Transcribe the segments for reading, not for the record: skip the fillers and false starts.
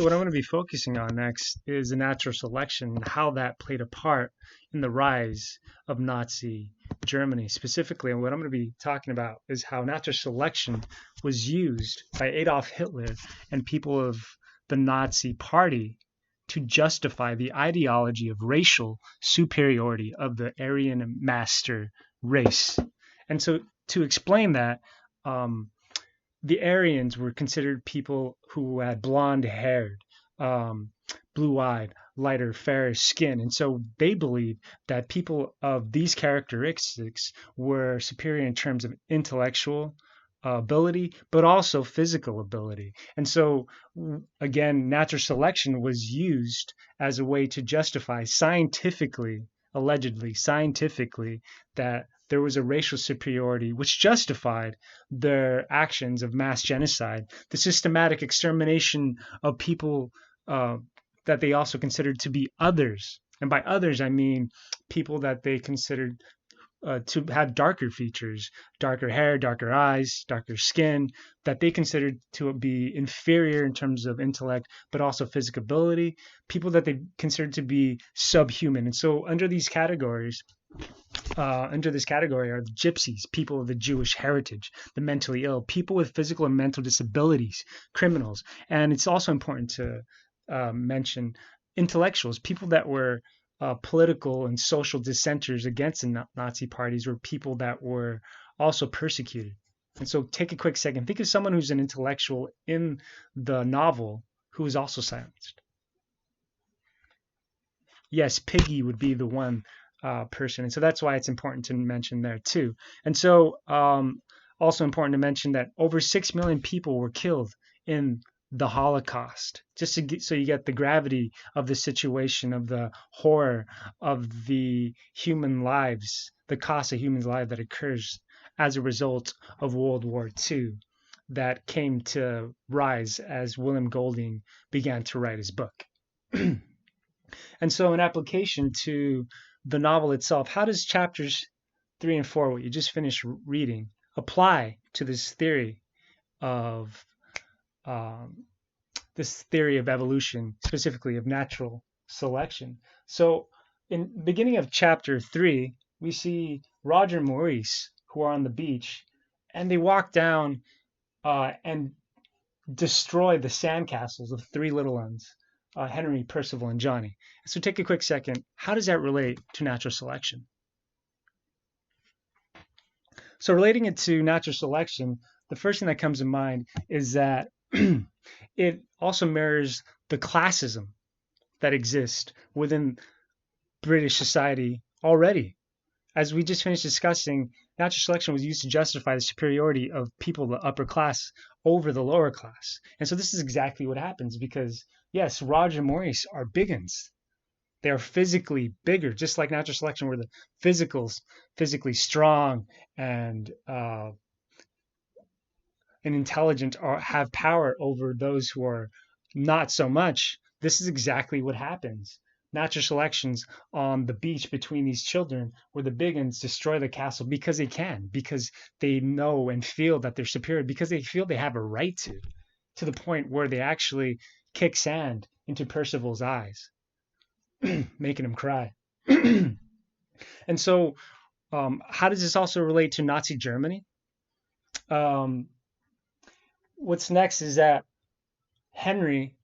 So what I'm going to be focusing on next is the natural selection and how that played a part in the rise of Nazi Germany. Specifically, and what I'm going to be talking about is how natural selection was used by Adolf Hitler and people of the Nazi Party to justify the ideology of racial superiority of the Aryan master race. And so to explain that, the Aryans were considered people who had blonde haired, blue-eyed, lighter, fairer skin. And so they believed that people of these characteristics were superior in terms of intellectual ability, but also physical ability. And so, again, natural selection was used as a way to justify scientifically, allegedly scientifically, that there was a racial superiority which justified their actions of mass genocide, the systematic extermination of people that they also considered to be others. And by others, I mean people that they considered to have darker features, darker hair, darker eyes, darker skin, that they considered to be inferior in terms of intellect, but also physical ability, people that they considered to be subhuman. And so under these categories, under this category are the gypsies, people of the Jewish heritage, the mentally ill, people with physical and mental disabilities, criminals. And it's also important to mention intellectuals, people that were political and social dissenters against the Nazi parties were people that were also persecuted. And so take a quick second. Think of someone who's an intellectual in the novel who is also silenced. Yes, Piggy would be the one person. And so that's why it's important to mention there too. And so also important to mention that over 6 million people were killed in the Holocaust, just to get, so you get the gravity of the situation, of the horror of the human lives, the cost of human life that occurs as a result of World War II that came to rise as William Golding began to write his book. And so in application to the novel itself, how does chapters 3 and 4, what you just finished reading, apply to this theory of evolution, specifically of natural selection? So in the beginning of chapter 3, we see Roger and Maurice, who are on the beach, and they walk down and destroy the sandcastles of 3 little ones, Henry, Percival, and Johnny. So take a quick second. How does that relate to natural selection? So relating it to natural selection, the first thing that comes to mind is that it also mirrors the classism that exists within British society already. As we just finished discussing, natural selection was used to justify the superiority of people of the upper class over the lower class. And so this is exactly what happens because, yes, Roger and Maurice are big'uns. They are physically bigger, just like natural selection where the physically strong and intelligent have power over those who are not so much. This is exactly what happens. Natural selections on the beach between these children where the big ones destroy the castle because they can, because they know and feel that they're superior, because they feel they have a right to the point where they actually kick sand into Percival's eyes, making him cry. And so how does this also relate to Nazi Germany? What's next is that Henry,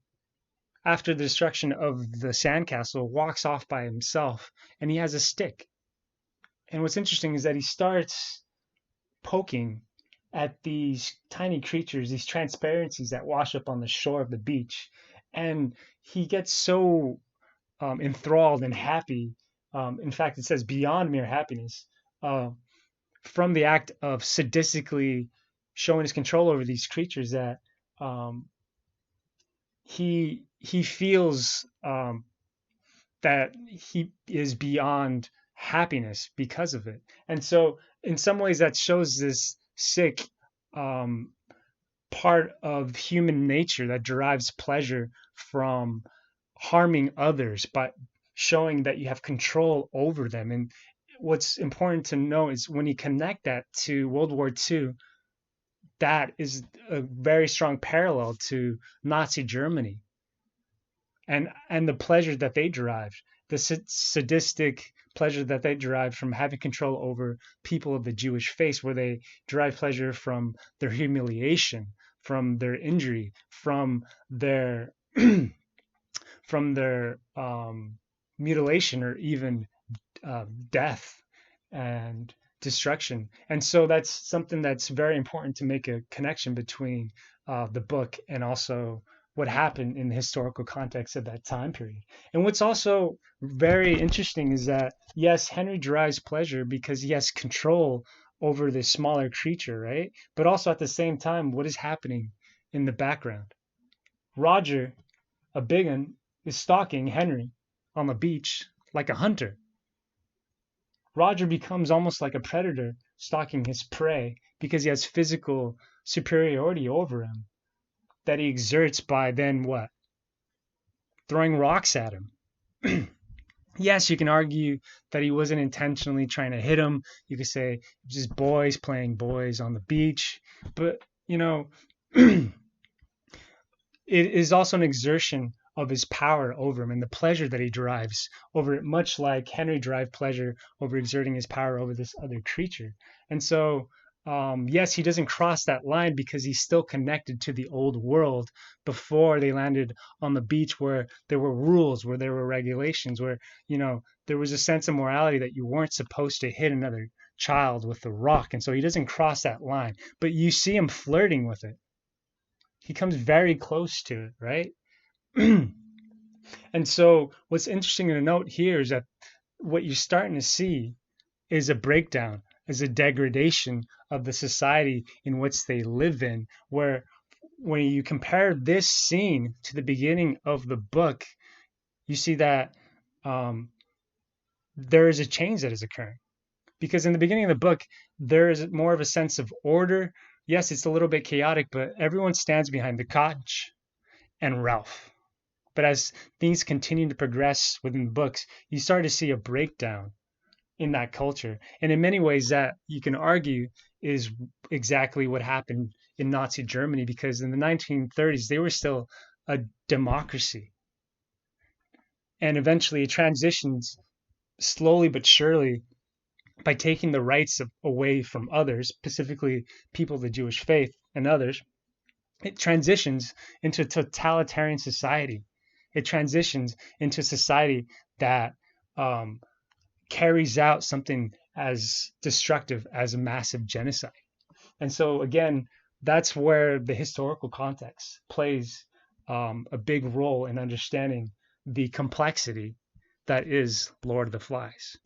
after the destruction of the sandcastle, walks off by himself and he has a stick. And what's interesting is that he starts poking at these tiny creatures, these transparencies that wash up on the shore of the beach. And he gets so enthralled and happy. In fact, it says beyond mere happiness, from the act of sadistically showing his control over these creatures that he feels that he is beyond happiness because of it. And so in some ways that shows this sick part of human nature that derives pleasure from harming others, but showing that you have control over them. And what's important to know is when you connect that to World War II, that is a very strong parallel to Nazi Germany. and the pleasure that they derived, the sadistic pleasure that they derived from having control over people of the Jewish faith, where they derive pleasure from their humiliation, from their injury, from their from their mutilation, or even death and destruction. And so that's something that's very important to make a connection between the book and also what happened in the historical context of that time period. And what's also very interesting is that, yes, Henry derives pleasure because he has control over this smaller creature, right? But also at the same time, what is happening in the background? Roger, a big one, is stalking Henry on the beach like a hunter. Roger becomes almost like a predator stalking his prey because he has physical superiority over him that he exerts by then what? Throwing rocks at him. Yes, you can argue that he wasn't intentionally trying to hit him. You could say just boys playing boys on the beach. But, it is also an exertion of his power over him and the pleasure that he derives over it, much like Henry derived pleasure over exerting his power over this other creature. And so, yes, he doesn't cross that line because he's still connected to the old world before they landed on the beach, where there were rules, where there were regulations, where, there was a sense of morality that you weren't supposed to hit another child with a rock. And so he doesn't cross that line, but you see him flirting with it. He comes very close to it, right? And so what's interesting to note here is that what you're starting to see is a breakdown, is a degradation of the society in which they live in, where when you compare this scene to the beginning of the book, you see that there is a change that is occurring. Because in the beginning of the book, there is more of a sense of order. Yes, it's a little bit chaotic, but everyone stands behind the Koch and Ralph. But as things continue to progress within the books, you start to see a breakdown in that culture. And in many ways, that you can argue is exactly what happened in Nazi Germany, because in the 1930s, they were still a democracy. And eventually it transitions slowly but surely by taking the rights away from others, specifically people of the Jewish faith and others. It transitions into a totalitarian society. It transitions into a society that carries out something as destructive as a massive genocide. And so, again, that's where the historical context plays a big role in understanding the complexity that is Lord of the Flies.